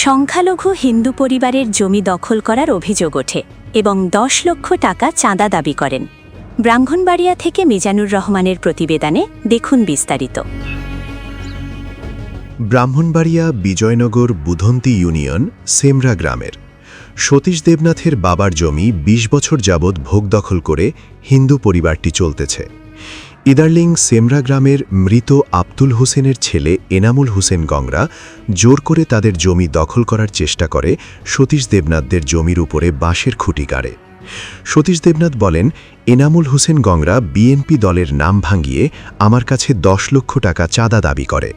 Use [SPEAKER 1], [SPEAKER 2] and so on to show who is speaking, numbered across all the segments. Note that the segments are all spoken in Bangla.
[SPEAKER 1] সংখ্যালঘু হিন্দু পরিবারের জমি দখল করার অভিযোগ ওঠে এবং ১০ লক্ষ টাকা চাঁদা দাবি করেন। ব্রাহ্মণবাড়িয়া থেকে মিজানুর রহমানের প্রতিবেদনে দেখুন বিস্তারিত।
[SPEAKER 2] ব্রাহ্মণবাড়িয়া বিজয়নগর বুধন্তি ইউনিয়ন সেমরা গ্রামের সতীশ দেবনাথের বাবার জমি ২০ বছর যাবৎ ভোগ দখল করে হিন্দু পরিবারটি চলতেছে। ইদারলিং সেমরা গ্রামের মৃত আব্দুল হোসেনের ছেলে এনামুল হোসেন গংরা জোর করে তাদের জমি দখল করার চেষ্টা করে সতীশ দেবনাথদের জমির উপরে বাঁশের খুঁটি গাড়ে। সতীশ দেবনাথ বলেন, এনামুল হোসেন গংরা বিএনপি দলের নাম ভাঙিয়ে আমার কাছে ১০ লক্ষ টাকা চাঁদা দাবি করে।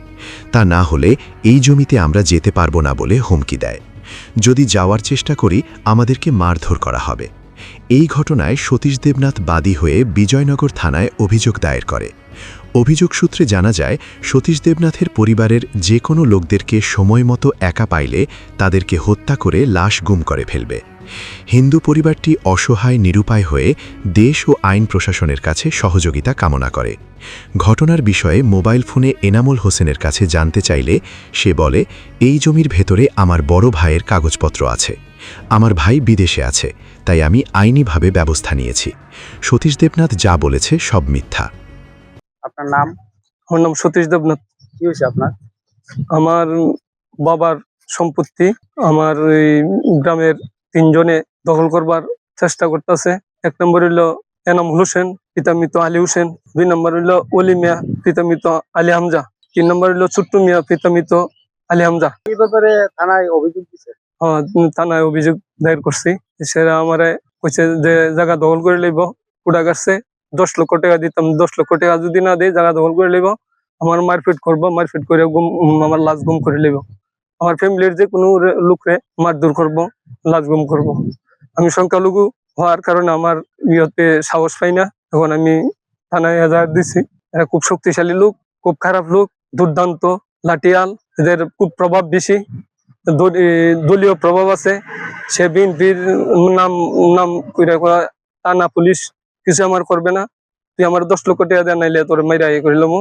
[SPEAKER 2] তা না হলে এই জমিতে আমরা যেতে পারবো না বলে হুমকি দেয়। যদি যাওয়ার চেষ্টা করি আমাদেরকে মারধর করা হবে। এই ঘটনায় সতীশ দেবনাথ বাদী হয়ে বিজয়নগর থানায় অভিযোগ দায়ের করে। অভিযোগ সূত্রে জানা যায়, সতীশ দেবনাথের পরিবারের যে কোনো লোকদেরকে সময়মতো একা পাইলে তাদেরকে হত্যা করে লাশ গুম করে ফেলবে। হিন্দু পরিবারটি অসহায় নিরুপায় হয়ে দেশ ও আইন প্রশাসনের কাছে সহযোগিতা কামনা করে। ঘটনার বিষয়ে মোবাইল ফোনে এনামুল হোসেনের কাছে জানতে চাইলে সে বলে, এই জমির ভেতরে আমার বড় ভাইয়ের কাগজপত্র আছে। আমার ভাই বিদেশে আছে, তাই আমি আইনিভাবে ব্যবস্থা নিয়েছি। সতীশ দেবনাথ যা বলেছে সব মিথ্যা।
[SPEAKER 3] আপনার নাম?
[SPEAKER 4] আমার নাম সতীশ দেবনাথ।
[SPEAKER 3] কি হয়েছে আপনার?
[SPEAKER 4] আমার বাবার সম্পত্তি আমার এই গ্রামের ৩ জনে দখল করবার চেষ্টা করতেছে। ১ নম্বর হইল এনামুল হোসেন, পিতা মৃত আলী হোসেন। ২ নম্বর হইল অলি মিয়া, পিতা মৃত আলী হামজা। ৩ নম্বর হইল ছোট্টু মিয়া, পিতা মৃত আলী হামজা।
[SPEAKER 3] এই ব্যাপারে থানায় অভিযোগ দিছে?
[SPEAKER 4] হ্যাঁ, থানায় অভিযোগ দায়ের করছি। সেটা আমারে কইছে যে জায়গা দখল করে লইব, কুড়া গাছছে ১০ লক্ষ টাকা দিতাম। ১০ লক্ষ টাকা যদি না দিই জায়গা দখল করে লইব, আমার মারপিট করবো, মারপিট করে আমার লাশ গুম করে লইব। আমার ফ্যামিলির যে কোনো লোকরে মারধর করবো, লাশ গুম করবো। আমি সংখ্যালঘু হওয়ার কারণে আমার ইয়েতে সাহস পাই না। এখন আমি থানায় এজাহার দিছি। এরা খুব শক্তিশালী লোক, খুব খারাপ লোক, দুর্দান্ত, লাঠিয়াল। এদের খুব প্রভাব বেশি, দলীয় প্রভাব আছে। সে বিএনপির নাম নাম কইরা থানা পুলিশ কিছু আমার করবে না। তুই আমার ১০ লক্ষ টাকা দেয়, নাইলে তোর মাইরা ইয়ে করিলাম,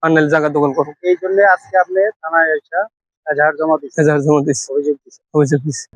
[SPEAKER 4] আর নাইলে জায়গা দখল করো।
[SPEAKER 3] এই জন্য আজকে আপনি থানায় এসে এজাহার জমা দিচ্ছেন?
[SPEAKER 4] এজাহার জমা দিচ্ছি,
[SPEAKER 3] অভিযোগ দিচ্ছেন?
[SPEAKER 4] অভিযোগ দিচ্ছি।